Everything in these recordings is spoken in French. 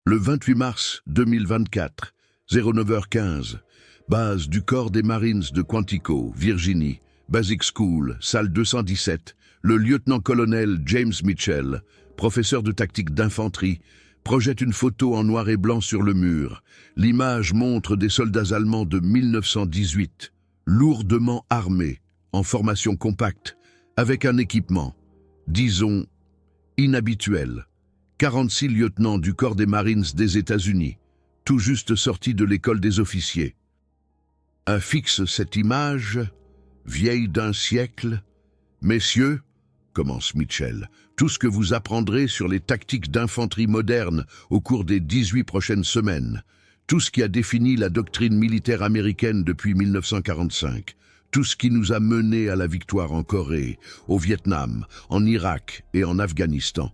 Le 28 mars 2024, 09h15, base du corps des Marines de Quantico, Virginie, Basic School, salle 217, le lieutenant-colonel James Mitchell, professeur de tactique d'infanterie, projette une photo en noir et blanc sur le mur. L'image montre des soldats allemands de 1918, lourdement armés, en formation compacte, avec un équipement, disons, inhabituel. 46 lieutenants du corps des Marines des États-Unis, tout juste sortis de l'école des officiers. Affixe cette image, vieille d'un siècle. « Messieurs, commence Mitchell, tout ce que vous apprendrez sur les tactiques d'infanterie moderne au cours des 18 prochaines semaines, tout ce qui a défini la doctrine militaire américaine depuis 1945, tout ce qui nous a menés à la victoire en Corée, au Vietnam, en Irak et en Afghanistan.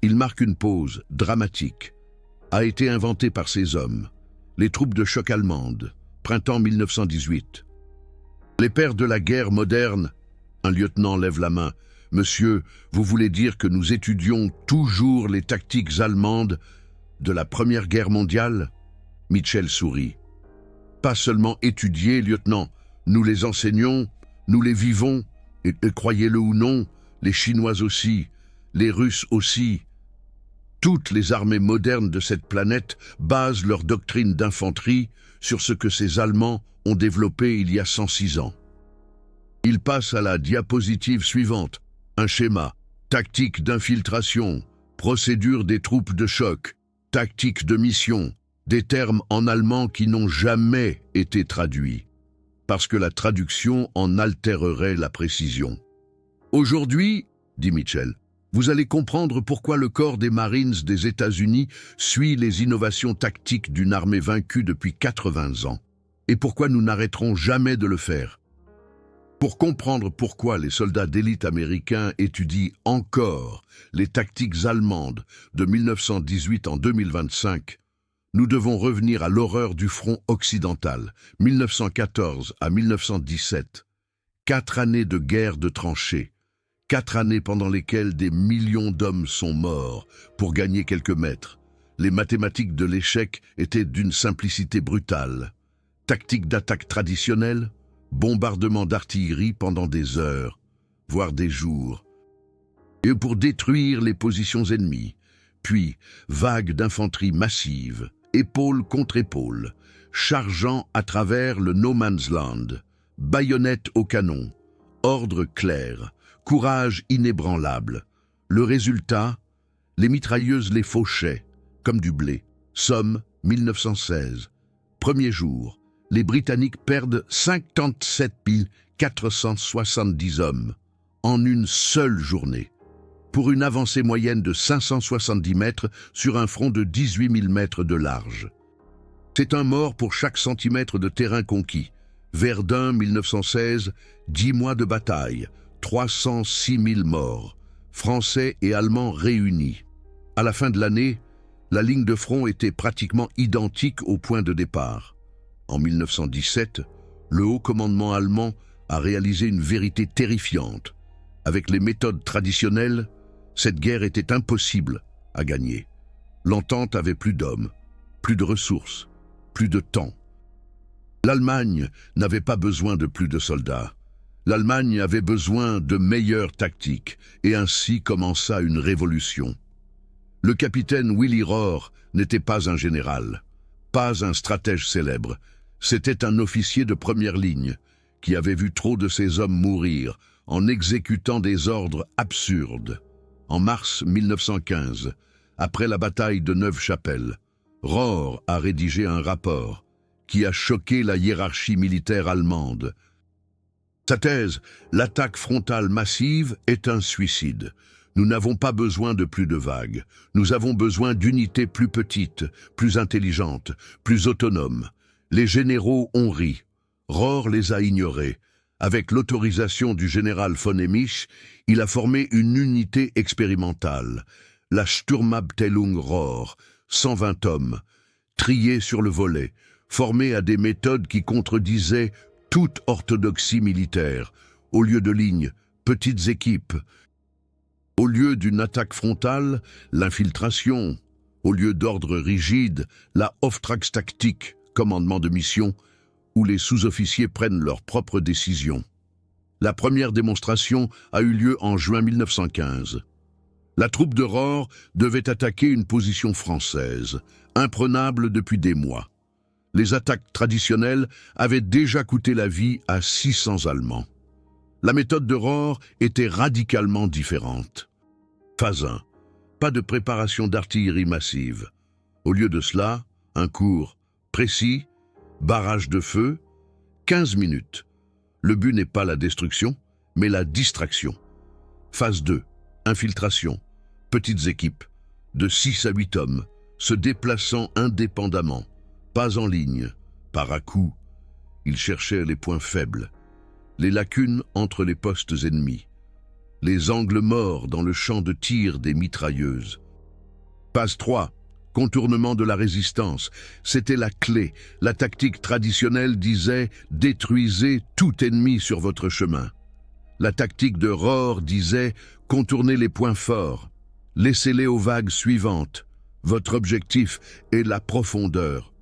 Il marque une pause dramatique. A été inventé par ces hommes, les troupes de choc allemandes, printemps 1918. Les pères de la guerre moderne, un lieutenant lève la main. Monsieur, vous voulez dire que nous étudions toujours les tactiques allemandes de la Première Guerre mondiale? Mitchell sourit. Pas seulement étudier, lieutenant, nous les enseignons, nous les vivons, et croyez-le ou non, les Chinois aussi, les Russes aussi. Toutes les armées modernes de cette planète basent leur doctrine d'infanterie sur ce que ces Allemands ont développé il y a 106 ans. Il passe à la diapositive suivante. Un schéma, tactique d'infiltration, procédure des troupes de choc, tactique de mission, des termes en allemand qui n'ont jamais été traduits, parce que la traduction en altérerait la précision. Aujourd'hui, dit Mitchell, vous allez comprendre pourquoi le corps des Marines des États-Unis suit les innovations tactiques d'une armée vaincue depuis 80 ans, et pourquoi nous n'arrêterons jamais de le faire. Pour comprendre pourquoi les soldats d'élite américains étudient encore les tactiques allemandes de 1918 en 2025, nous devons revenir à l'horreur du front occidental, 1914 à 1917. 4 années de guerre de tranchées, 4 années pendant lesquelles des millions d'hommes sont morts pour gagner quelques mètres. Les mathématiques de l'échec étaient d'une simplicité brutale. Tactique d'attaque traditionnelle, bombardement d'artillerie pendant des heures, voire des jours, et pour détruire les positions ennemies, puis vagues d'infanterie massive, épaule contre épaule, chargeant à travers le no man's land, baïonnettes au canon, ordre clair, courage inébranlable. Le résultat, les mitrailleuses les fauchaient, comme du blé. Somme, 1916. Premier jour, les Britanniques perdent 57 470 hommes en une seule journée, pour une avancée moyenne de 570 mètres sur un front de 18 000 mètres de large. C'est un mort pour chaque centimètre de terrain conquis. Verdun, 1916, 10 mois de bataille, 306 000 morts, Français et Allemands réunis. À la fin de l'année, la ligne de front était pratiquement identique au point de départ. En 1917, le haut commandement allemand a réalisé une vérité terrifiante. Avec les méthodes traditionnelles, cette guerre était impossible à gagner. L'entente avait plus d'hommes, plus de ressources, plus de temps. L'Allemagne n'avait pas besoin de plus de soldats. L'Allemagne avait besoin de meilleures tactiques, et ainsi commença une révolution. Le capitaine Willy Rohr n'était pas un général, pas un stratège célèbre. C'était un officier de première ligne qui avait vu trop de ses hommes mourir en exécutant des ordres absurdes. En mars 1915, après la bataille de Neuve-Chapelle, Rohr a rédigé un rapport qui a choqué la hiérarchie militaire allemande. Sa thèse, l'attaque frontale massive est un suicide. Nous n'avons pas besoin de plus de vagues. Nous avons besoin d'unités plus petites, plus intelligentes, plus autonomes. Les généraux ont ri. Rohr les a ignorés. Avec l'autorisation du général von Emich, il a formé une unité expérimentale, la Sturmabteilung Rohr, 120 hommes, triés sur le volet, formés à des méthodes qui contredisaient toute orthodoxie militaire. Au lieu de lignes, petites équipes. Au lieu d'une attaque frontale, l'infiltration. Au lieu d'ordre rigide, la Auftragstaktik, commandement de mission, où les sous-officiers prennent leurs propres décisions. La première démonstration a eu lieu en juin 1915. La troupe de Rohr devait attaquer une position française, imprenable depuis des mois. Les attaques traditionnelles avaient déjà coûté la vie à 600 Allemands. La méthode de Rohr était radicalement différente. Phase 1. Pas de préparation d'artillerie massive. Au lieu de cela, un cours précis, barrage de feu, 15 minutes. Le but n'est pas la destruction, mais la distraction. Phase 2. Infiltration. Petites équipes, de 6 à 8 hommes, se déplaçant indépendamment, pas en ligne, par à-coups. Ils cherchaient les points faibles, les lacunes entre les postes ennemis, les angles morts dans le champ de tir des mitrailleuses. Phase 3. Contournement de la résistance. C'était la clé. La tactique traditionnelle disait « Détruisez tout ennemi sur votre chemin ». La tactique de Rohr disait « Contournez les points forts, laissez-les aux vagues suivantes. Votre objectif est la profondeur,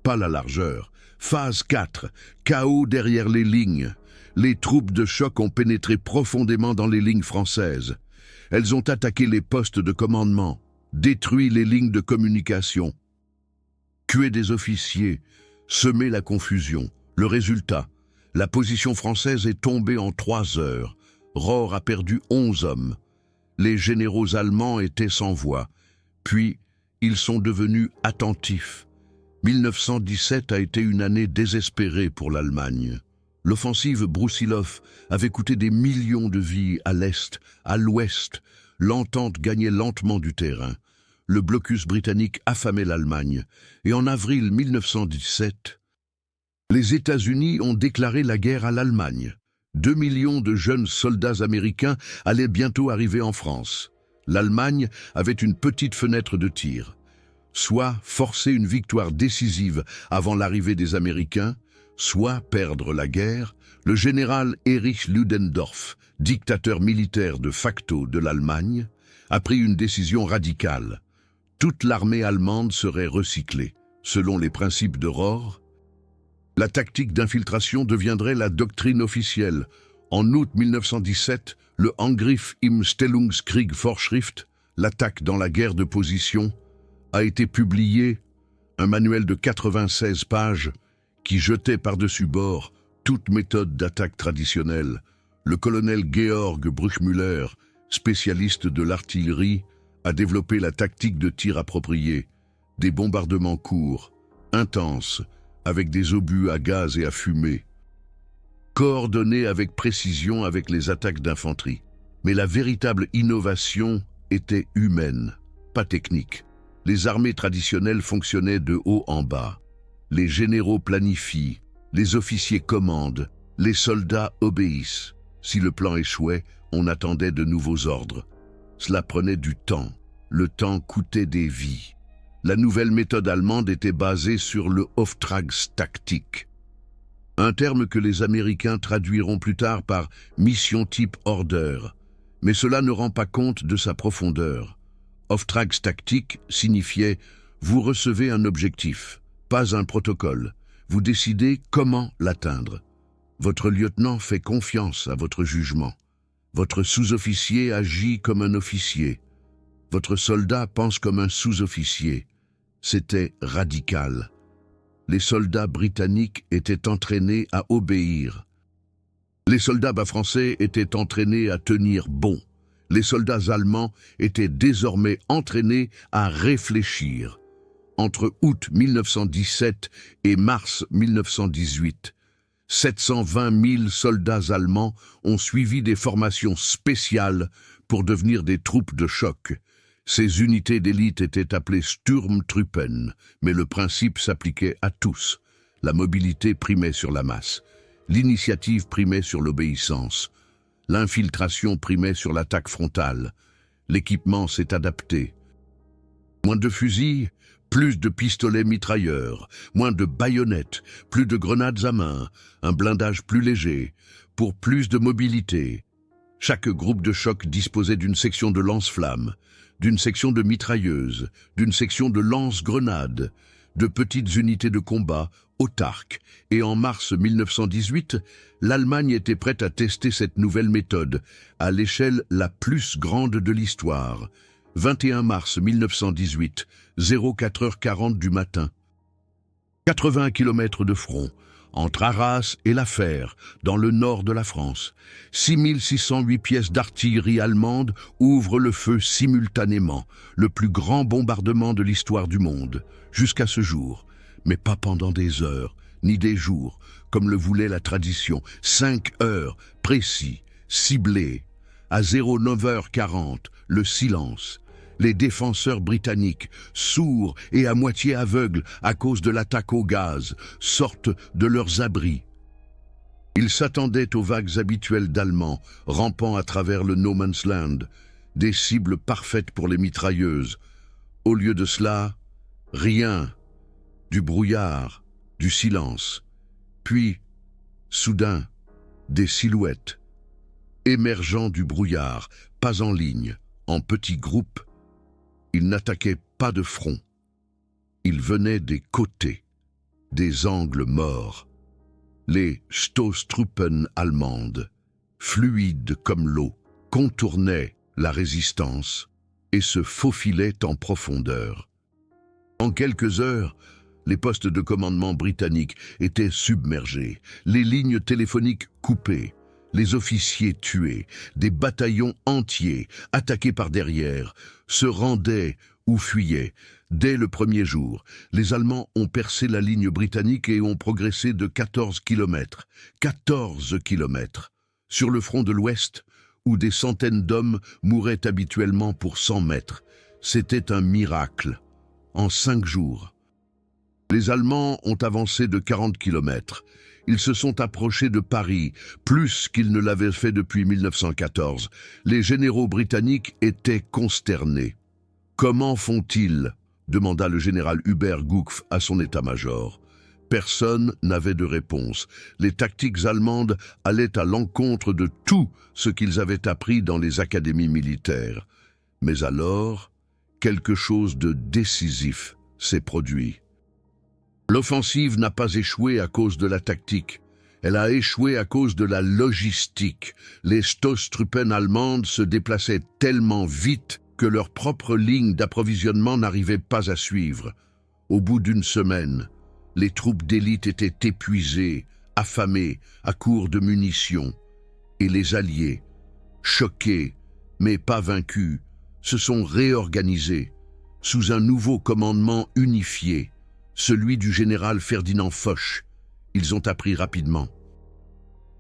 pas la largeur ». Phase 4. Chaos derrière les lignes. Les troupes de choc ont pénétré profondément dans les lignes françaises. Elles ont attaqué les postes de commandement, détruit les lignes de communication, tué des officiers, semé la confusion. Le résultat, la position française est tombée en 3 heures. Rohr a perdu 11 hommes. Les généraux allemands étaient sans voix. Puis, ils sont devenus attentifs. 1917 a été une année désespérée pour l'Allemagne. L'offensive Brusilov avait coûté des millions de vies à l'Est, à l'Ouest. L'entente gagnait lentement du terrain. Le blocus britannique affamait l'Allemagne. Et en avril 1917, les États-Unis ont déclaré la guerre à l'Allemagne. 2 millions de jeunes soldats américains allaient bientôt arriver en France. L'Allemagne avait une petite fenêtre de tir. Soit forcer une victoire décisive avant l'arrivée des Américains, soit perdre la guerre. Le général Erich Ludendorff, dictateur militaire de facto de l'Allemagne, a pris une décision radicale. Toute l'armée allemande serait recyclée. Selon les principes de Rohr, la tactique d'infiltration deviendrait la doctrine officielle. En août 1917, le Angriff im Stellungskrieg Vorschrift, l'attaque dans la guerre de position, a été publié, un manuel de 96 pages qui jetait par-dessus bord toute méthode d'attaque traditionnelle. Le colonel Georg Bruchmüller, spécialiste de l'artillerie, a développé la tactique de tir appropriée, des bombardements courts, intenses, avec des obus à gaz et à fumée, coordonnés avec précision avec les attaques d'infanterie. Mais la véritable innovation était humaine, pas technique. Les armées traditionnelles fonctionnaient de haut en bas. Les généraux planifient, les officiers commandent, les soldats obéissent. Si le plan échouait, on attendait de nouveaux ordres. Cela prenait du temps. Le temps coûtait des vies. La nouvelle méthode allemande était basée sur le Auftragstaktik, un terme que les Américains traduiront plus tard par mission type order, mais cela ne rend pas compte de sa profondeur. Auftragstaktik signifiait « vous recevez un objectif, pas un protocole, vous décidez comment l'atteindre. Votre lieutenant fait confiance à votre jugement. Votre sous-officier agit comme un officier. Votre soldat pense comme un sous-officier. » C'était radical. Les soldats britanniques étaient entraînés à obéir. Les soldats bas français étaient entraînés à tenir bon. Les soldats allemands étaient désormais entraînés à réfléchir. Entre août 1917 et mars 1918, 720 000 soldats allemands ont suivi des formations spéciales pour devenir des troupes de choc. Ces unités d'élite étaient appelées Sturmtruppen, mais le principe s'appliquait à tous. La mobilité primait sur la masse. L'initiative primait sur l'obéissance. L'infiltration primait sur l'attaque frontale. L'équipement s'est adapté. Moins de fusils, plus de pistolets mitrailleurs, moins de baïonnettes, plus de grenades à main, un blindage plus léger, pour plus de mobilité. Chaque groupe de choc disposait d'une section de lance-flammes, d'une section de mitrailleuses, d'une section de lance-grenades, de petites unités de combat, autarques, et en mars 1918, l'Allemagne était prête à tester cette nouvelle méthode, à l'échelle la plus grande de l'histoire. 21 mars 1918, 04h40 du matin. 80 km de front, entre Arras et La Fère, dans le nord de la France. 6608 pièces d'artillerie allemande ouvrent le feu simultanément, le plus grand bombardement de l'histoire du monde, jusqu'à ce jour, mais pas pendant des heures, ni des jours, comme le voulait la tradition. 5 heures, précis, ciblés. À 09h40, le silence. Les défenseurs britanniques, sourds et à moitié aveugles à cause de l'attaque au gaz, sortent de leurs abris. Ils s'attendaient aux vagues habituelles d'Allemands, rampant à travers le No Man's Land, des cibles parfaites pour les mitrailleuses. Au lieu de cela, rien, du brouillard, du silence. Puis, soudain, des silhouettes, émergeant du brouillard, pas en ligne, en petits groupes. Ils n'attaquaient pas de front. Ils venaient des côtés, des angles morts. Les Stoßtruppen allemandes, fluides comme l'eau, contournaient la résistance et se faufilaient en profondeur. En quelques heures, les postes de commandement britanniques étaient submergés, les lignes téléphoniques coupées, les officiers tués, des bataillons entiers, attaqués par derrière, se rendaient ou fuyaient. Dès le premier jour, les Allemands ont percé la ligne britannique et ont progressé de 14 kilomètres. 14 kilomètres. Sur le front de l'Ouest, où des centaines d'hommes mouraient habituellement pour 100 mètres. C'était un miracle. En 5 jours. Les Allemands ont avancé de 40 kilomètres. Ils se sont approchés de Paris, plus qu'ils ne l'avaient fait depuis 1914. Les généraux britanniques étaient consternés. « Comment font-ils » demanda le général Hubert Goupf à son état-major. Personne n'avait de réponse. Les tactiques allemandes allaient à l'encontre de tout ce qu'ils avaient appris dans les académies militaires. Mais alors, quelque chose de décisif s'est produit. L'offensive n'a pas échoué à cause de la tactique. Elle a échoué à cause de la logistique. Les Stoßtruppen allemandes se déplaçaient tellement vite que leur propre ligne d'approvisionnement n'arrivait pas à suivre. Au bout d'une semaine, les troupes d'élite étaient épuisées, affamées, à court de munitions. Et les Alliés, choqués, mais pas vaincus, se sont réorganisés sous un nouveau commandement unifié, celui du général Ferdinand Foch. Ils ont appris rapidement.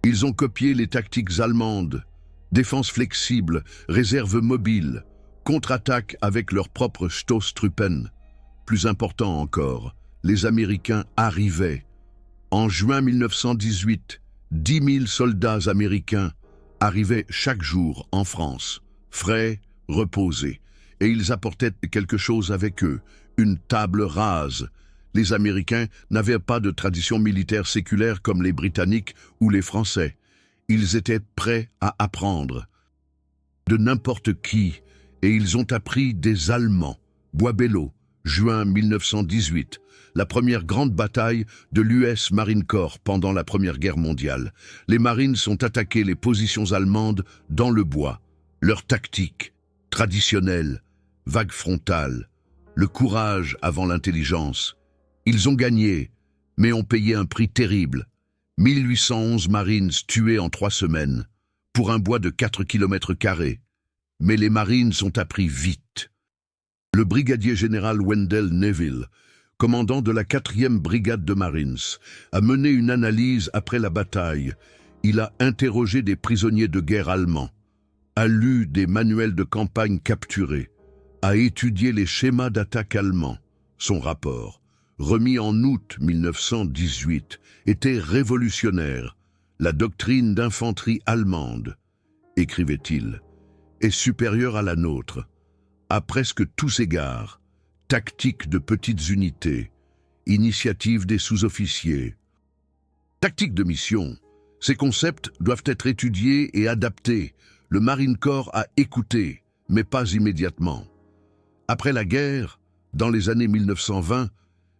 Ils ont copié les tactiques allemandes, défense flexible, réserve mobile, contre-attaque avec leurs propres Stoßtruppen. Plus important encore, les Américains arrivaient. En juin 1918, 10 000 soldats américains arrivaient chaque jour en France, frais, reposés, et ils apportaient quelque chose avec eux, une table rase. Les Américains n'avaient pas de tradition militaire séculaire comme les Britanniques ou les Français. Ils étaient prêts à apprendre de n'importe qui, et ils ont appris des Allemands. Bois-Belleau, juin 1918, la première grande bataille de l'US Marine Corps pendant la Première Guerre mondiale. Les Marines ont attaqué les positions allemandes dans le bois. Leur tactique, traditionnelle, vague frontale, le courage avant l'intelligence. Ils ont gagné, mais ont payé un prix terrible. 1811 Marines tués en 3 semaines, pour un bois de 4 km². Mais les Marines ont appris vite. Le brigadier général Wendell Neville, commandant de la 4e brigade de Marines, a mené une analyse après la bataille. Il a interrogé des prisonniers de guerre allemands, a lu des manuels de campagne capturés, a étudié les schémas d'attaque allemands. Son rapport, remis en août 1918, était révolutionnaire. La doctrine d'infanterie allemande, écrivait-il, est supérieure à la nôtre, à presque tous égards. Tactique de petites unités, initiative des sous-officiers. Tactique de mission, ces concepts doivent être étudiés et adaptés. Le Marine Corps a écouté, mais pas immédiatement. Après la guerre, dans les années 1920,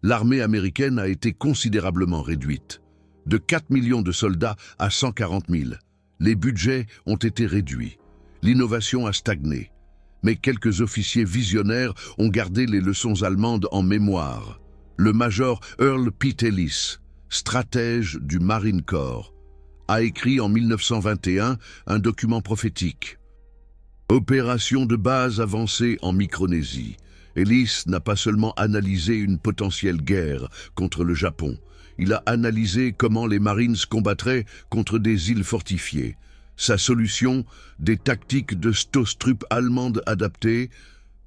l'armée américaine a été considérablement réduite. De 4 millions de soldats à 140 000. Les budgets ont été réduits. L'innovation a stagné. Mais quelques officiers visionnaires ont gardé les leçons allemandes en mémoire. Le major Earl P. Ellis, stratège du Marine Corps, a écrit en 1921 un document prophétique. Opération de base avancée en Micronésie. Ellis n'a pas seulement analysé une potentielle guerre contre le Japon, il a analysé comment les Marines combattraient contre des îles fortifiées. Sa solution, des tactiques de Stoßtruppe allemandes adaptées,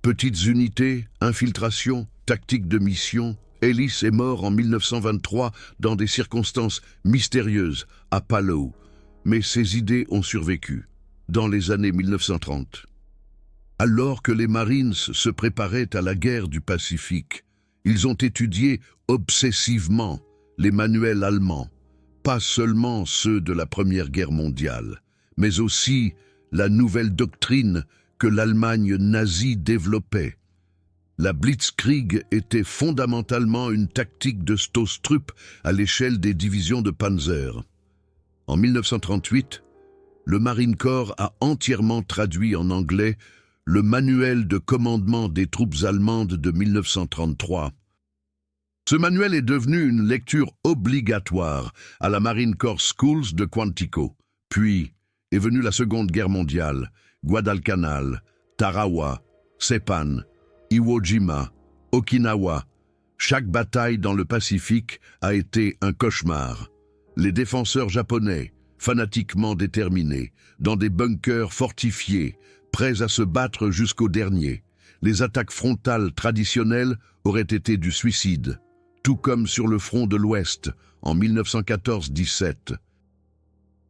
petites unités, infiltration, tactiques de mission. Ellis est mort en 1923 dans des circonstances mystérieuses à Palau, mais ses idées ont survécu dans les années 1930. Alors que les Marines se préparaient à la guerre du Pacifique, ils ont étudié obsessivement les manuels allemands, pas seulement ceux de la Première Guerre mondiale, mais aussi la nouvelle doctrine que l'Allemagne nazie développait. La Blitzkrieg était fondamentalement une tactique de Stoßtruppe à l'échelle des divisions de Panzer. En 1938, le Marine Corps a entièrement traduit en anglais le manuel de commandement des troupes allemandes de 1933. Ce manuel est devenu une lecture obligatoire à la Marine Corps Schools de Quantico. Puis est venue la Seconde Guerre mondiale, Guadalcanal, Tarawa, Saipan, Iwo Jima, Okinawa. Chaque bataille dans le Pacifique a été un cauchemar. Les défenseurs japonais, fanatiquement déterminés, dans des bunkers fortifiés, prêts à se battre jusqu'au dernier. Les attaques frontales traditionnelles auraient été du suicide, tout comme sur le front de l'Ouest en 1914-17.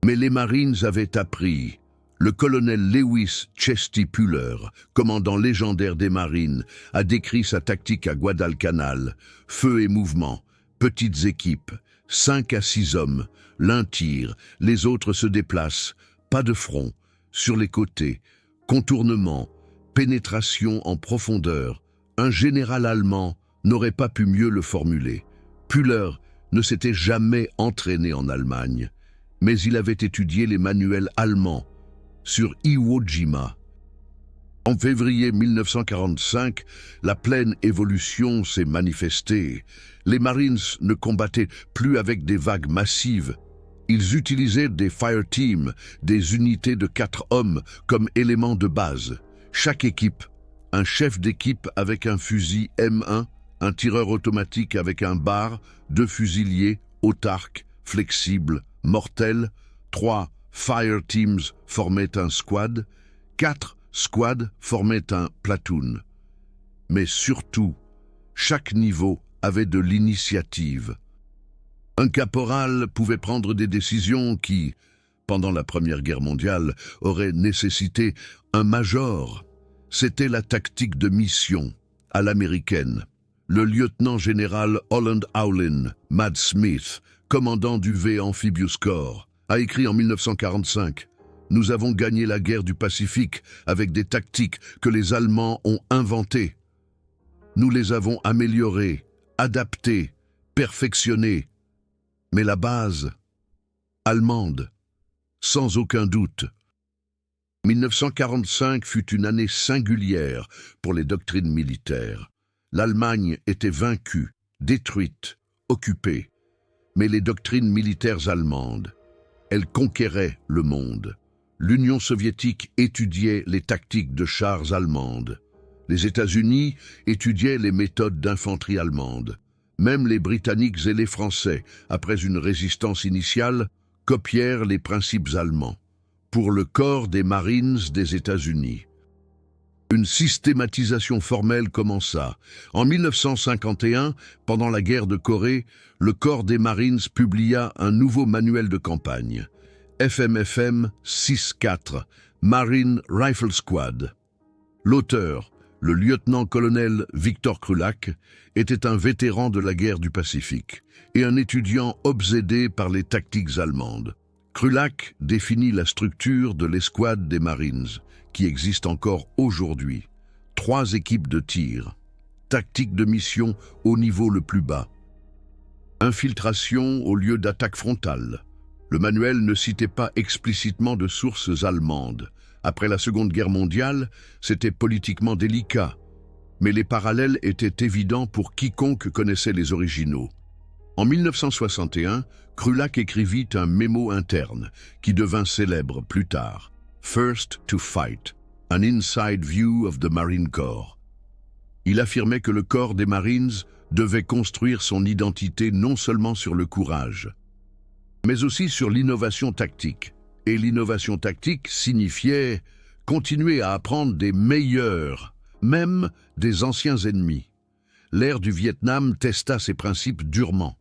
Mais les Marines avaient appris. Le colonel Lewis Chesty Puller, commandant légendaire des Marines, a décrit sa tactique à Guadalcanal. Feu et mouvement, petites équipes, 5 à 6 hommes, l'un tire, les autres se déplacent, pas de front, sur les côtés, contournement, pénétration en profondeur. Un général allemand n'aurait pas pu mieux le formuler. Puller ne s'était jamais entraîné en Allemagne, mais il avait étudié les manuels allemands sur Iwo Jima. En février 1945, la pleine évolution s'est manifestée. Les Marines ne combattaient plus avec des vagues massives. Ils utilisaient des fire teams, des unités de 4 hommes comme éléments de base. Chaque équipe, un chef d'équipe avec un fusil M1, un tireur automatique avec un bar, 2 fusiliers, autarques, flexibles, mortels, 3 fire teams formaient un squad, 4 squads formaient un platoon. Mais surtout, chaque niveau avait de l'initiative. Un caporal pouvait prendre des décisions qui, pendant la Première Guerre mondiale, auraient nécessité un major. C'était la tactique de mission, à l'américaine. Le lieutenant-général Holland Howlin, Mad Smith, commandant du V Amphibious Corps, a écrit en 1945 « Nous avons gagné la guerre du Pacifique avec des tactiques que les Allemands ont inventées. Nous les avons améliorées, adaptées, perfectionnées. Mais la base, allemande, sans aucun doute. » 1945 fut une année singulière pour les doctrines militaires. L'Allemagne était vaincue, détruite, occupée. Mais les doctrines militaires allemandes, elles conquéraient le monde. L'Union soviétique étudiait les tactiques de chars allemandes. Les États-Unis étudiaient les méthodes d'infanterie allemande. Même les Britanniques et les Français, après une résistance initiale, copièrent les principes allemands. Pour le corps des Marines des États-Unis, une systématisation formelle commença. En 1951, pendant la guerre de Corée, le corps des Marines publia un nouveau manuel de campagne, FMFM 6-4, Marine Rifle Squad. L'auteur, le lieutenant-colonel Victor Krulak, était un vétéran de la guerre du Pacifique et un étudiant obsédé par les tactiques allemandes. Krulak définit la structure de l'escouade des Marines, qui existe encore aujourd'hui. 3 équipes de tir. Tactique de mission au niveau le plus bas. Infiltration au lieu d'attaque frontale. Le manuel ne citait pas explicitement de sources allemandes. Après la Seconde Guerre mondiale, c'était politiquement délicat, mais les parallèles étaient évidents pour quiconque connaissait les originaux. En 1961, Krulak écrivit un mémo interne qui devint célèbre plus tard. First to Fight, an inside view of the Marine Corps. Il affirmait que le corps des Marines devait construire son identité non seulement sur le courage, mais aussi sur l'innovation tactique. Et l'innovation tactique signifiait continuer à apprendre des meilleurs, même des anciens ennemis. L'ère du Vietnam testa ces principes durement.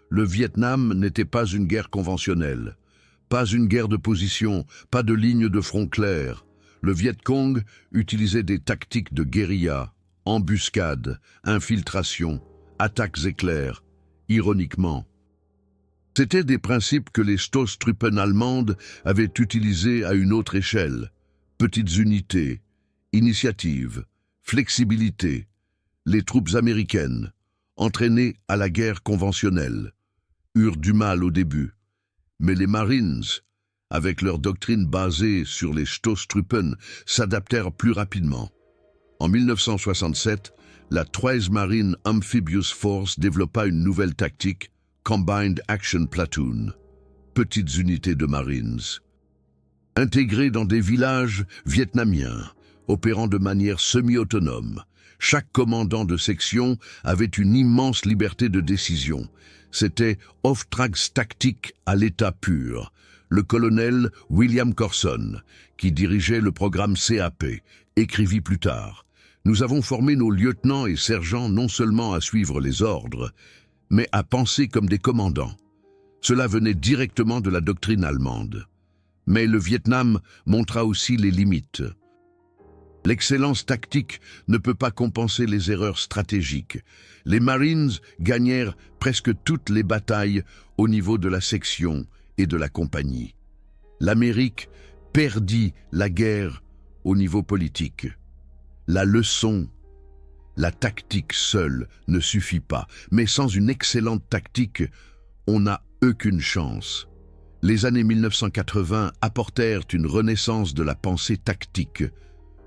Le Vietnam n'était pas une guerre conventionnelle, pas une guerre de position, pas de ligne de front claire. Le Viet Cong utilisait des tactiques de guérilla, embuscades, infiltration, attaques éclairs. Ironiquement, c'étaient des principes que les Stoßtruppen allemandes avaient utilisés à une autre échelle. Petites unités, initiative, flexibilité. Les troupes américaines, entraînées à la guerre conventionnelle, eurent du mal au début. Mais les Marines, avec leur doctrine basée sur les Stoßtruppen, s'adaptèrent plus rapidement. En 1967, la 13e Marine Amphibious Force développa une nouvelle tactique, Combined Action Platoon, petites unités de Marines, intégrées dans des villages vietnamiens, opérant de manière semi-autonome. Chaque commandant de section avait une immense liberté de décision. C'était Auftragstactique à l'état pur. Le colonel William Corson, qui dirigeait le programme CAP, écrivit plus tard: « Nous avons formé nos lieutenants et sergents non seulement à suivre les ordres, mais à penser comme des commandants. » Cela venait directement de la doctrine allemande. Mais le Vietnam montra aussi les limites. L'excellence tactique ne peut pas compenser les erreurs stratégiques. Les Marines gagnèrent presque toutes les batailles au niveau de la section et de la compagnie. L'Amérique perdit la guerre au niveau politique. La leçon, la tactique seule ne suffit pas, mais sans une excellente tactique, on n'a aucune chance. Les années 1980 apportèrent une renaissance de la pensée tactique.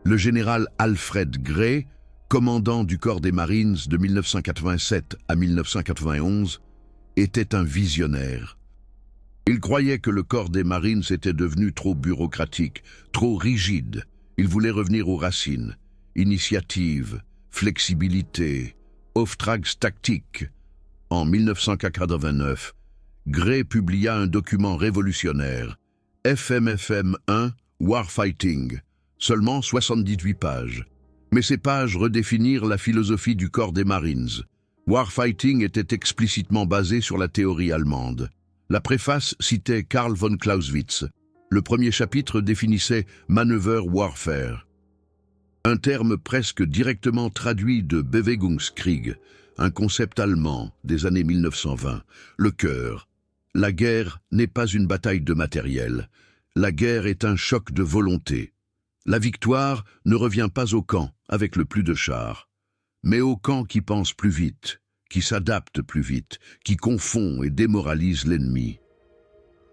Le général Alfred Gray, commandant du corps des Marines de 1987 à 1991, était un visionnaire. Il croyait que le corps des Marines était devenu trop bureaucratique, trop rigide. Il voulait revenir aux racines. Initiative, flexibilité, Auftragstactique. En 1989, Gray publia un document révolutionnaire, FMFM 1, Warfighting, seulement 78 pages. Mais ces pages redéfinirent la philosophie du corps des Marines. Warfighting était explicitement basé sur la théorie allemande. La préface citait Karl von Clausewitz. Le premier chapitre définissait Manöver Warfare, un terme presque directement traduit de Bewegungskrieg, un concept allemand des années 1920. Le cœur. La guerre n'est pas une bataille de matériel. La guerre est un choc de volonté. La victoire ne revient pas au camp avec le plus de chars, mais au camp qui pense plus vite, qui s'adapte plus vite, qui confond et démoralise l'ennemi.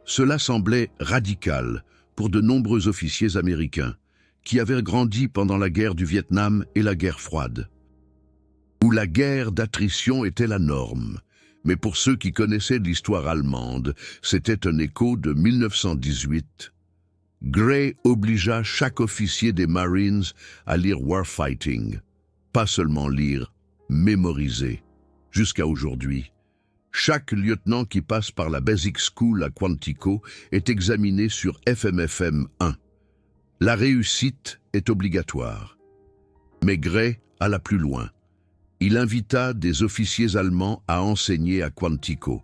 Cela semblait radical pour de nombreux officiers américains qui avaient grandi pendant la guerre du Vietnam et la guerre froide, où la guerre d'attrition était la norme. Mais pour ceux qui connaissaient l'histoire allemande, c'était un écho de 1918. Gray obligea chaque officier des Marines à lire Warfighting, pas seulement lire, mémoriser. Jusqu'à aujourd'hui, chaque lieutenant qui passe par la Basic School à Quantico est examiné sur FMFM 1. La réussite est obligatoire. Mais Gray alla plus loin. Il invita des officiers allemands à enseigner à Quantico.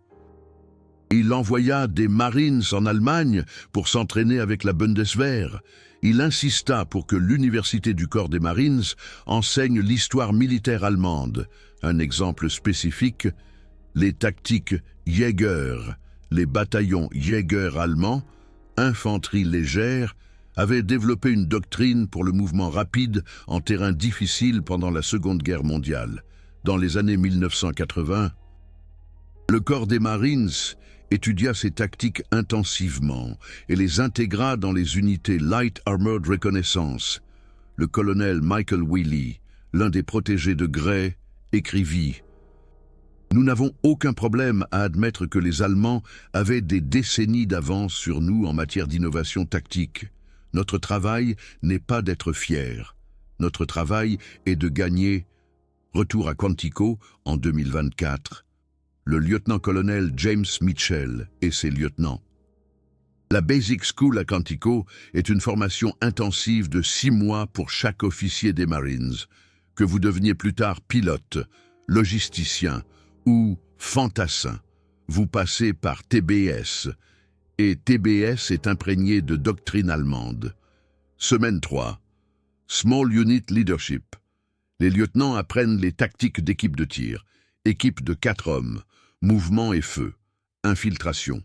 Il envoya des Marines en Allemagne pour s'entraîner avec la Bundeswehr. Il insista pour que l'Université du corps des Marines enseigne l'histoire militaire allemande. Un exemple spécifique, les tactiques Jäger, les bataillons Jäger allemands, infanterie légère, avait développé une doctrine pour le mouvement rapide en terrain difficile pendant la Seconde Guerre mondiale. Dans les années 1980, le corps des Marines étudia ces tactiques intensivement et les intégra dans les unités Light Armored Reconnaissance. Le colonel Michael Wheely, l'un des protégés de Gray, écrivit « Nous n'avons aucun problème à admettre que les Allemands avaient des décennies d'avance sur nous en matière d'innovation tactique. Notre travail n'est pas d'être fiers. Notre travail est de gagner. » Retour à Quantico en 2024. Le lieutenant-colonel James Mitchell et ses lieutenants. La Basic School à Quantico est une formation intensive de 6 mois pour chaque officier des Marines. Que vous deveniez plus tard pilote, logisticien ou fantassin, vous passez par TBS, et TBS est imprégné de doctrine allemande. Semaine 3. Small Unit Leadership. Les lieutenants apprennent les tactiques d'équipe de tir, équipe de 4 hommes, mouvement et feu, infiltration.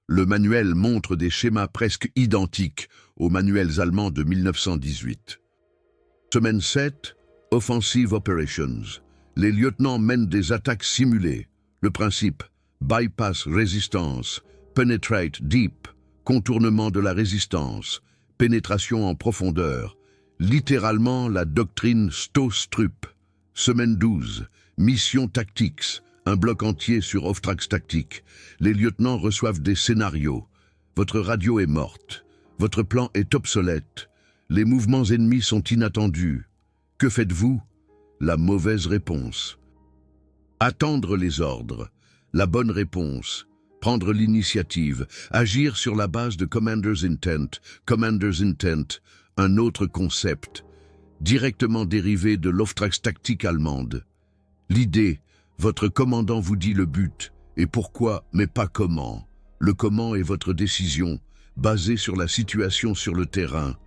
Le manuel montre des schémas presque identiques aux manuels allemands de 1918. Semaine 7. Offensive Operations. Les lieutenants mènent des attaques simulées. Le principe, bypass résistance, penetrate deep, contournement de la résistance, pénétration en profondeur. Littéralement la doctrine Stostrup. Semaine 12. Mission Tactics. Un bloc entier sur Off-Trax Tactique. Les lieutenants reçoivent des scénarios. Votre radio est morte. Votre plan est obsolète. Les mouvements ennemis sont inattendus. Que faites-vous? La mauvaise réponse. Attendre les ordres. La bonne réponse. Prendre l'initiative. Agir sur la base de Commander's Intent. Commander's Intent, un autre concept, directement dérivé de l'Off-Trax Tactique allemande. L'idée, votre commandant vous dit le but, et pourquoi, mais pas comment. Le comment est votre décision, basée sur la situation sur le terrain.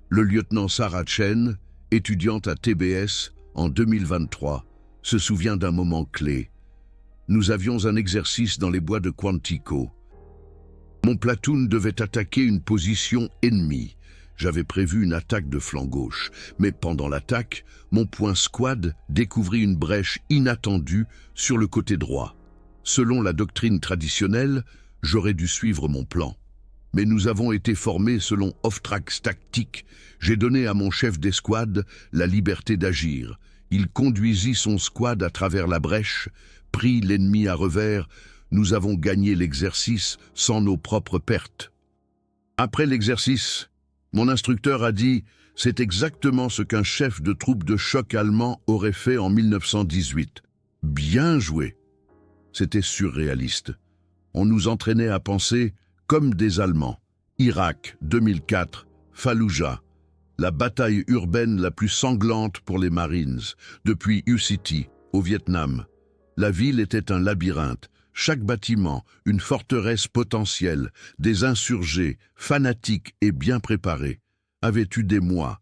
Le lieutenant Sarah Chen, étudiante à TBS en 2023, se souvient d'un moment clé. Nous avions un exercice dans les bois de Quantico. Mon platoon devait attaquer une position ennemie. J'avais prévu une attaque de flanc gauche, mais pendant l'attaque, mon point squad découvrit une brèche inattendue sur le côté droit. Selon la doctrine traditionnelle, j'aurais dû suivre mon plan. Mais nous avons été formés selon Off-Trax Tactique. J'ai donné à mon chef d'escouade la liberté d'agir. Il conduisit son squad à travers la brèche, prit l'ennemi à revers. Nous avons gagné l'exercice sans nos propres pertes. Après l'exercice, mon instructeur a dit « C'est exactement ce qu'un chef de troupe de choc allemand aurait fait en 1918. Bien joué !» C'était surréaliste. On nous entraînait à penser comme des Allemands. Irak, 2004, Fallujah, la bataille urbaine la plus sanglante pour les Marines, depuis U-City, au Vietnam. La ville était un labyrinthe. Chaque bâtiment, une forteresse potentielle, des insurgés, fanatiques et bien préparés, avaient eu des mois.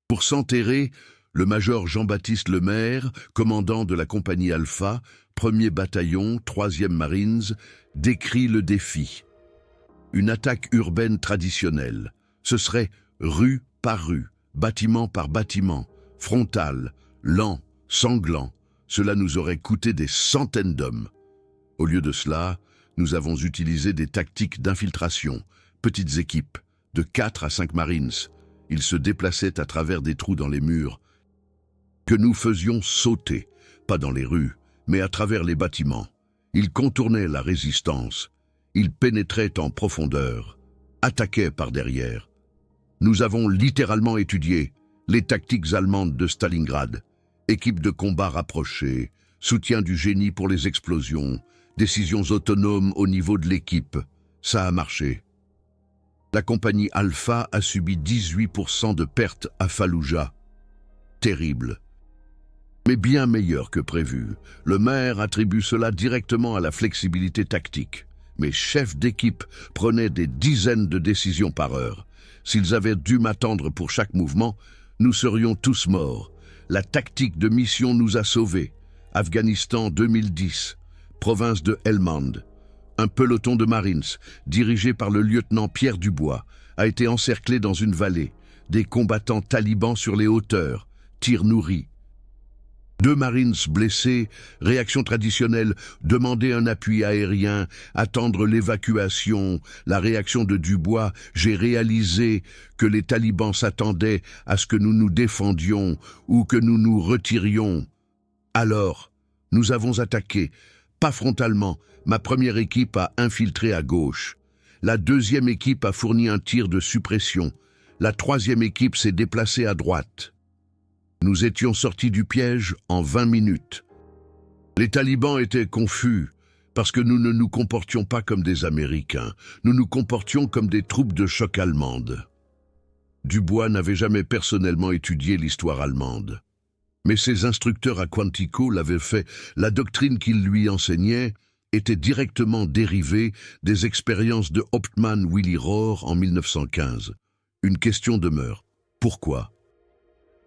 Pour s'enterrer, le major Jean-Baptiste Lemaire, commandant de la compagnie Alpha, 1er bataillon, 3e Marines, décrit le défi. Une attaque urbaine traditionnelle. Ce serait rue par rue, bâtiment par bâtiment, frontal, lent, sanglant. Cela nous aurait coûté des centaines d'hommes. Au lieu de cela, nous avons utilisé des tactiques d'infiltration, petites équipes, de 4 à 5 Marines. Ils se déplaçaient à travers des trous dans les murs, que nous faisions sauter, pas dans les rues, mais à travers les bâtiments. Ils contournaient la résistance, ils pénétraient en profondeur, attaquaient par derrière. Nous avons littéralement étudié les tactiques allemandes de Stalingrad, équipes de combat rapprochées, soutien du génie pour les explosions, décisions autonomes au niveau de l'équipe. Ça a marché. La compagnie Alpha a subi 18% de pertes à Fallujah. Terrible. Mais bien meilleur que prévu. Le maire attribue cela directement à la flexibilité tactique. Mes chefs d'équipe prenaient des dizaines de décisions par heure. S'ils avaient dû m'attendre pour chaque mouvement, nous serions tous morts. La tactique de mission nous a sauvés. Afghanistan 2010, province de Helmand. Un peloton de Marines, dirigé par le lieutenant Pierre Dubois, a été encerclé dans une vallée. Des combattants talibans sur les hauteurs, tirs nourris. 2 Marines blessés, réaction traditionnelle, demander un appui aérien, attendre l'évacuation. La réaction de Dubois, j'ai réalisé que les talibans s'attendaient à ce que nous nous défendions ou que nous nous retirions. Alors, nous avons attaqué, pas frontalement. Ma première équipe a infiltré à gauche. La deuxième équipe a fourni un tir de suppression. La troisième équipe s'est déplacée à droite. Nous étions sortis du piège en 20 minutes. Les talibans étaient confus parce que nous ne nous comportions pas comme des Américains. Nous nous comportions comme des troupes de choc allemandes. Dubois n'avait jamais personnellement étudié l'histoire allemande. Mais ses instructeurs à Quantico l'avaient fait. La doctrine qu'il lui enseignait était directement dérivée des expériences de Hauptmann Willy Rohr en 1915. Une question demeure. Pourquoi ?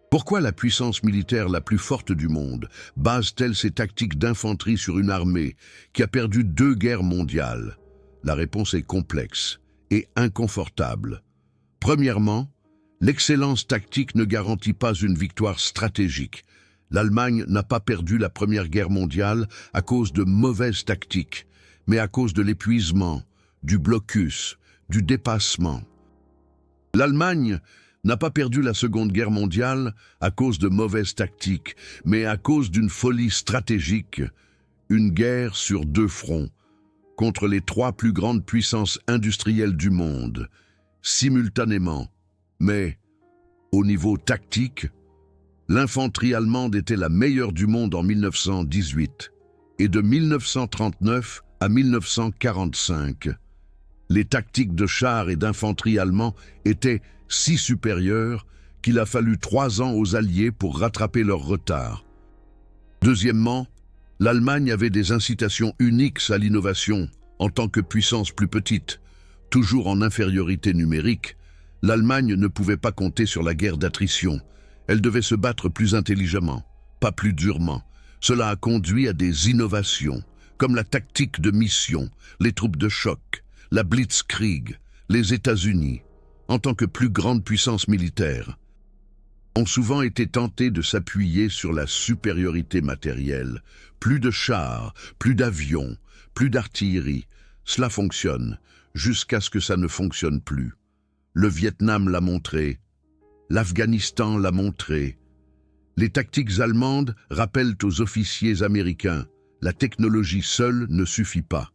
Pourquoi la puissance militaire la plus forte du monde base-t-elle ses tactiques d'infanterie sur une armée qui a perdu 2 guerres mondiales? La réponse est complexe et inconfortable. Premièrement, l'excellence tactique ne garantit pas une victoire stratégique. L'Allemagne n'a pas perdu la Première Guerre mondiale à cause de mauvaises tactiques, mais à cause de l'épuisement, du blocus, du dépassement. L'Allemagne n'a pas perdu la Seconde Guerre mondiale à cause de mauvaises tactiques, mais à cause d'une folie stratégique, une guerre sur 2 fronts, contre les 3 plus grandes puissances industrielles du monde, simultanément. Mais, au niveau tactique, l'infanterie allemande était la meilleure du monde en 1918, et de 1939 à 1945. Les tactiques de chars et d'infanterie allemands étaient si supérieures qu'il a fallu 3 ans aux Alliés pour rattraper leur retard. Deuxièmement, l'Allemagne avait des incitations uniques à l'innovation en tant que puissance plus petite. Toujours en infériorité numérique, l'Allemagne ne pouvait pas compter sur la guerre d'attrition. Elle devait se battre plus intelligemment, pas plus durement. Cela a conduit à des innovations, comme la tactique de mission, les troupes de choc, la Blitzkrieg, les États-Unis, en tant que plus grande puissance militaire, ont souvent été tentés de s'appuyer sur la supériorité matérielle. Plus de chars, plus d'avions, plus d'artillerie. Cela fonctionne, jusqu'à ce que ça ne fonctionne plus. Le Vietnam l'a montré, l'Afghanistan l'a montré. Les tactiques allemandes rappellent aux officiers américains, la technologie seule ne suffit pas.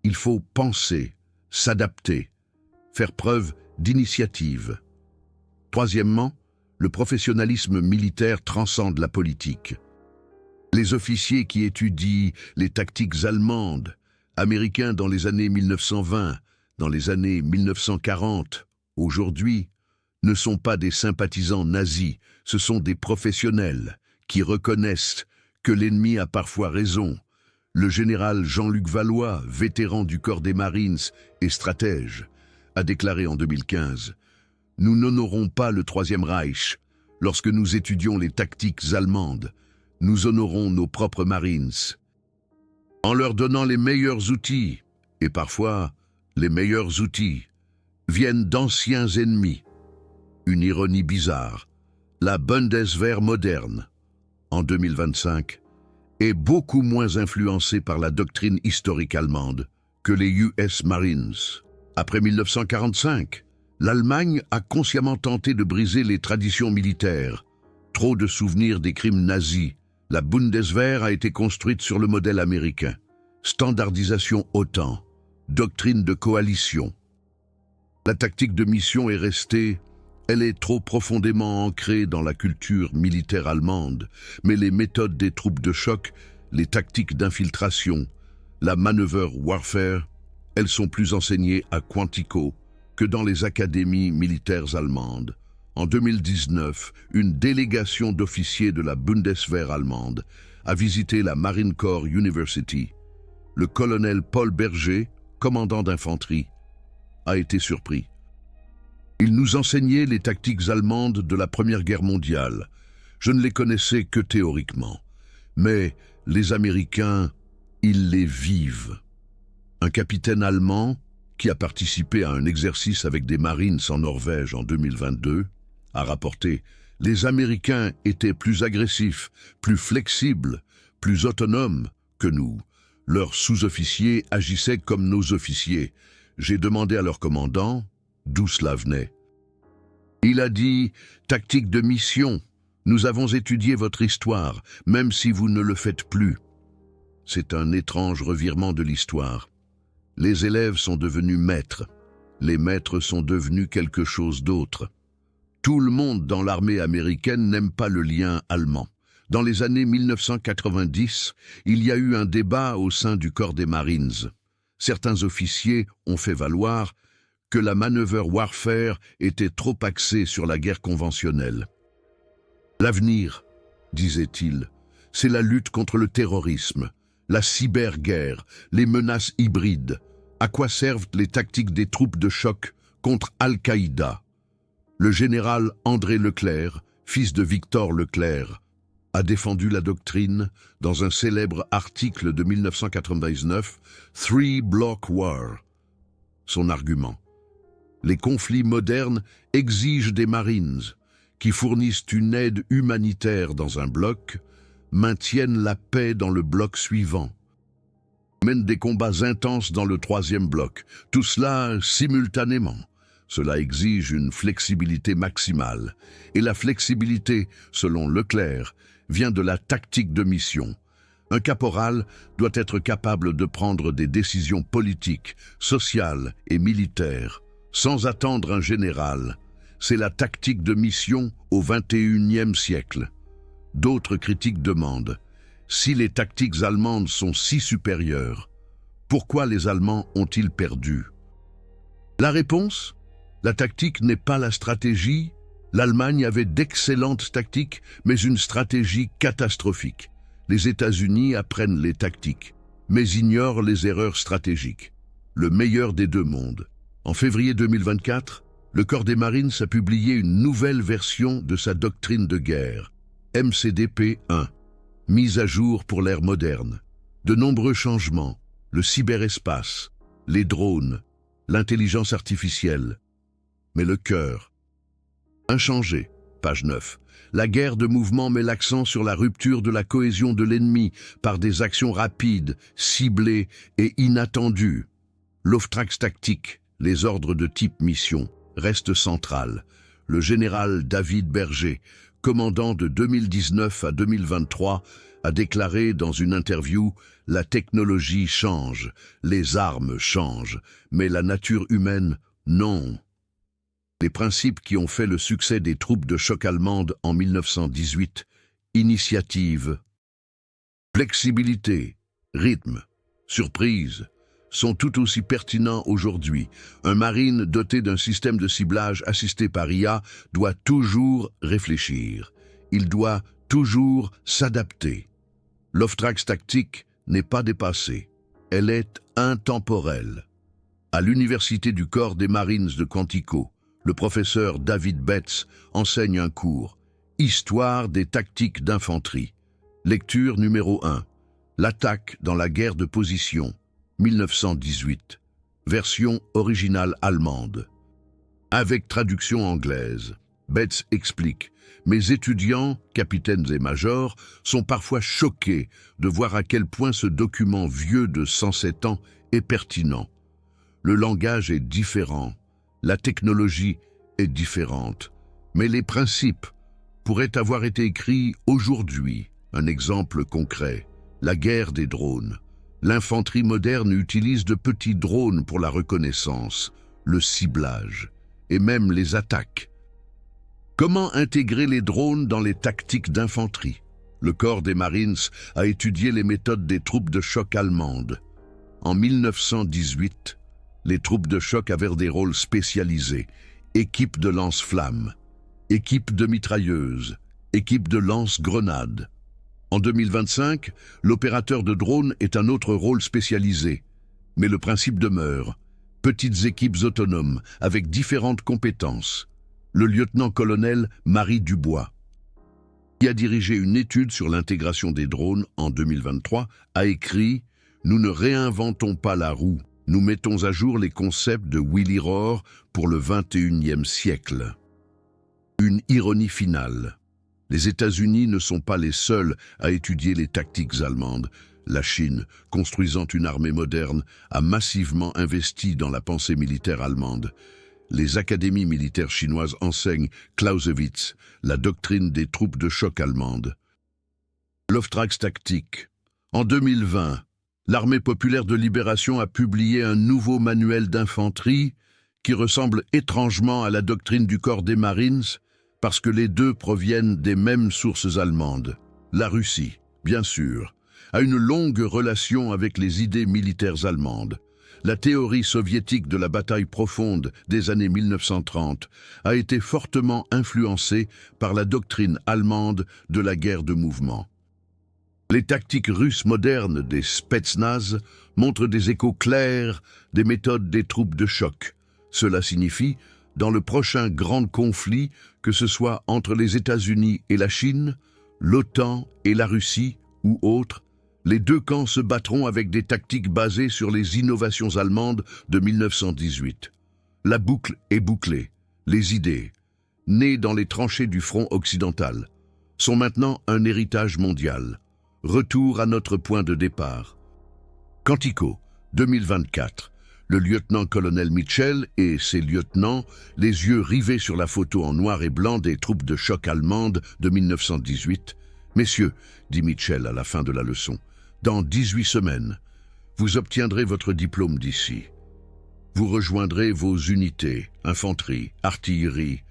Il faut penser, s'adapter, faire preuve d'initiative. Troisièmement, le professionnalisme militaire transcende la politique. Les officiers qui étudient les tactiques allemandes, américains dans les années 1920, dans les années 1940, aujourd'hui, ne sont pas des sympathisants nazis, ce sont des professionnels qui reconnaissent que l'ennemi a parfois raison. Le général Jean-Luc Valois, vétéran du corps des Marines et stratège, a déclaré en 2015 « Nous n'honorons pas le Troisième Reich. Lorsque nous étudions les tactiques allemandes, nous honorons nos propres Marines. En leur donnant les meilleurs outils, et parfois les meilleurs outils, viennent d'anciens ennemis. » Une ironie bizarre, la Bundeswehr moderne, en 2025, est beaucoup moins influencée par la doctrine historique allemande que les US Marines. Après 1945, l'Allemagne a consciemment tenté de briser les traditions militaires. Trop de souvenirs des crimes nazis. La Bundeswehr a été construite sur le modèle américain. Standardisation OTAN, doctrine de coalition. La tactique de mission est restée, elle est trop profondément ancrée dans la culture militaire allemande, mais les méthodes des troupes de choc, les tactiques d'infiltration, la maneuver warfare, elles sont plus enseignées à Quantico que dans les académies militaires allemandes. En 2019, une délégation d'officiers de la Bundeswehr allemande a visité la Marine Corps University. Le colonel Paul Berger, commandant d'infanterie, a été surpris. Il nous enseignait les tactiques allemandes de la Première Guerre mondiale. Je ne les connaissais que théoriquement. Mais les Américains, ils les vivent. Un capitaine allemand, qui a participé à un exercice avec des Marines en Norvège en 2022, a rapporté « Les Américains étaient plus agressifs, plus flexibles, plus autonomes que nous. Leurs sous-officiers agissaient comme nos officiers. J'ai demandé à leur commandant d'où cela venait. Il a dit « Tactique de mission. Nous avons étudié votre histoire, même si vous ne le faites plus. » C'est un étrange revirement de l'histoire. Les élèves sont devenus maîtres. Les maîtres sont devenus quelque chose d'autre. Tout le monde dans l'armée américaine n'aime pas le lien allemand. Dans les années 1990, il y a eu un débat au sein du corps des Marines. Certains officiers ont fait valoir que la maneuver warfare était trop axée sur la guerre conventionnelle. L'avenir, disait-il, c'est la lutte contre le terrorisme, la cyberguerre, les menaces hybrides. À quoi servent les tactiques des troupes de choc contre Al-Qaïda? Le général André Leclerc, fils de Victor Leclerc, a défendu la doctrine dans un célèbre article de 1999, Three Block War. Son argument: les conflits modernes exigent des Marines qui fournissent une aide humanitaire dans un bloc, maintiennent la paix dans le bloc suivant, mènent des combats intenses dans le troisième bloc, tout cela simultanément. Cela exige une flexibilité maximale. Et la flexibilité, selon Leclerc, vient de la tactique de mission. Un caporal doit être capable de prendre des décisions politiques, sociales et militaires, sans attendre un général. C'est la tactique de mission au XXIe siècle. D'autres critiques demandent: si les tactiques allemandes sont si supérieures, pourquoi les Allemands ont-ils perdu? La réponse: la tactique n'est pas la stratégie. L'Allemagne avait d'excellentes tactiques, mais une stratégie catastrophique. Les États-Unis apprennent les tactiques, mais ignorent les erreurs stratégiques. Le meilleur des deux mondes. En février 2024, le corps des Marines a publié une nouvelle version de sa doctrine de guerre, MCDP-1, mise à jour pour l'ère moderne. De nombreux changements, le cyberespace, les drones, l'intelligence artificielle. Mais le cœur, inchangé. Page 9. La guerre de mouvement met l'accent sur la rupture de la cohésion de l'ennemi par des actions rapides, ciblées et inattendues. L'Oftrax tactique, les ordres de type mission, restent centrales. Le général David Berger, commandant de 2019 à 2023, a déclaré dans une interview « La technologie change, les armes changent, mais la nature humaine, non ». Les principes qui ont fait le succès des troupes de choc allemandes en 1918, initiative, flexibilité, rythme, surprise, sont tout aussi pertinents aujourd'hui. Un marine doté d'un système de ciblage assisté par IA doit toujours réfléchir. Il doit toujours s'adapter. L'Oftrax tactique n'est pas dépassée. Elle est intemporelle. À l'Université du corps des Marines de Quantico, le professeur David Betts enseigne un cours « Histoire des tactiques d'infanterie ». Lecture numéro 1. L'attaque dans la guerre de position, 1918. Version originale allemande. Avec traduction anglaise, Betts explique « Mes étudiants, capitaines et majors, sont parfois choqués de voir à quel point ce document vieux de 107 ans est pertinent. Le langage est différent. La technologie est différente, mais les principes pourraient avoir été écrits aujourd'hui. Un exemple concret, la guerre des drones. L'infanterie moderne utilise de petits drones pour la reconnaissance, le ciblage et même les attaques. Comment intégrer les drones dans les tactiques d'infanterie? Le corps des Marines a étudié les méthodes des troupes de choc allemandes. En 1918, les troupes de choc avaient des rôles spécialisés, équipe de lance-flammes, équipe de mitrailleuses, équipe de lance-grenades. En 2025, l'opérateur de drone est un autre rôle spécialisé, mais le principe demeure. Petites équipes autonomes avec différentes compétences. Le lieutenant-colonel Marie Dubois, qui a dirigé une étude sur l'intégration des drones en 2023, a écrit « Nous ne réinventons pas la roue. Nous mettons à jour les concepts de Willy Rohr pour le XXIe siècle. Une ironie finale. Les États-Unis ne sont pas les seuls à étudier les tactiques allemandes. La Chine, construisant une armée moderne, a massivement investi dans la pensée militaire allemande. Les académies militaires chinoises enseignent Clausewitz, la doctrine des troupes de choc allemandes. L'Auftragstaktik. En 2020, l'Armée populaire de libération a publié un nouveau manuel d'infanterie qui ressemble étrangement à la doctrine du corps des Marines parce que les deux proviennent des mêmes sources allemandes. La Russie, bien sûr, a une longue relation avec les idées militaires allemandes. La théorie soviétique de la bataille profonde des années 1930 a été fortement influencée par la doctrine allemande de la guerre de mouvement. Les tactiques russes modernes des Spetsnaz montrent des échos clairs des méthodes des troupes de choc. Cela signifie, dans le prochain grand conflit, que ce soit entre les États-Unis et la Chine, l'OTAN et la Russie ou autres, les deux camps se battront avec des tactiques basées sur les innovations allemandes de 1918. La boucle est bouclée. Les idées, nées dans les tranchées du front occidental, sont maintenant un héritage mondial. Retour à notre point de départ. Quantico, 2024. Le lieutenant-colonel Mitchell et ses lieutenants, les yeux rivés sur la photo en noir et blanc des troupes de choc allemandes de 1918. « Messieurs, dit Mitchell à la fin de la leçon, dans 18 semaines, vous obtiendrez votre diplôme d'ici. Vous rejoindrez vos unités, infanterie, artillerie,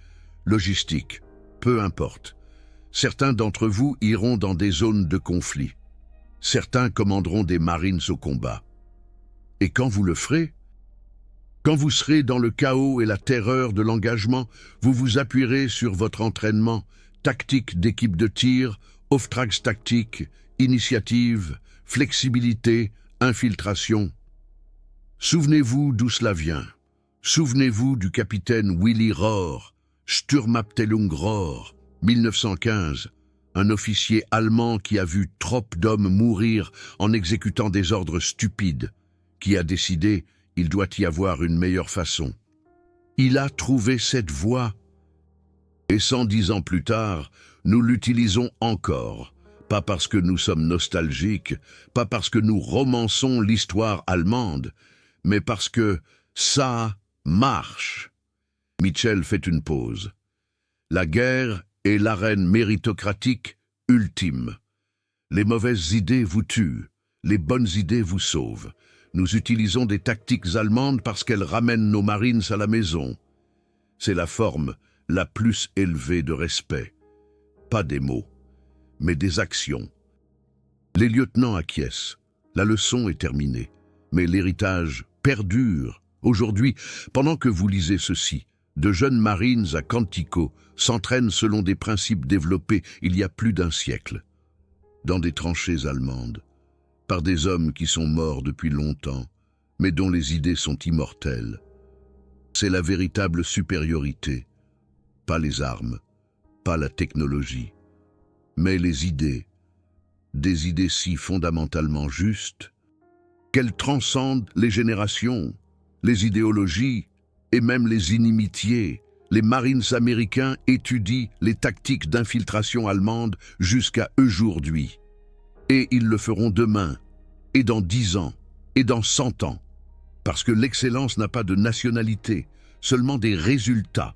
logistique, peu importe. Certains d'entre vous iront dans des zones de conflit. Certains commanderont des Marines au combat. Et quand vous le ferez, quand vous serez dans le chaos et la terreur de l'engagement, vous vous appuierez sur votre entraînement, tactique d'équipe de tir, Auftragstaktik, initiative, flexibilité, infiltration. Souvenez-vous d'où cela vient. Souvenez-vous du capitaine Willy Rohr, Sturmabteilung Rohr, 1915, un officier allemand qui a vu trop d'hommes mourir en exécutant des ordres stupides, qui a décidé il doit y avoir une meilleure façon. Il a trouvé cette voie. Et 110 ans plus tard, nous l'utilisons encore, pas parce que nous sommes nostalgiques, pas parce que nous romançons l'histoire allemande, mais parce que ça marche. Mitchell fait une pause. La guerre est l'arène méritocratique ultime. Les mauvaises idées vous tuent, les bonnes idées vous sauvent. Nous utilisons des tactiques allemandes parce qu'elles ramènent nos Marines à la maison. C'est la forme la plus élevée de respect. Pas des mots, mais des actions. Les lieutenants acquiescent. La leçon est terminée, mais l'héritage perdure. Aujourd'hui, pendant que vous lisez ceci, de jeunes Marines à Quantico s'entraînent selon des principes développés il y a plus d'un siècle, dans des tranchées allemandes, par des hommes qui sont morts depuis longtemps, mais dont les idées sont immortelles. C'est la véritable supériorité, pas les armes, pas la technologie, mais les idées, des idées si fondamentalement justes qu'elles transcendent les générations, les idéologies et même les inimitiés. Les Marines américains étudient les tactiques d'infiltration allemandes jusqu'à aujourd'hui. Et ils le feront demain, et dans 10 ans, et dans 100 ans. Parce que l'excellence n'a pas de nationalité, seulement des résultats.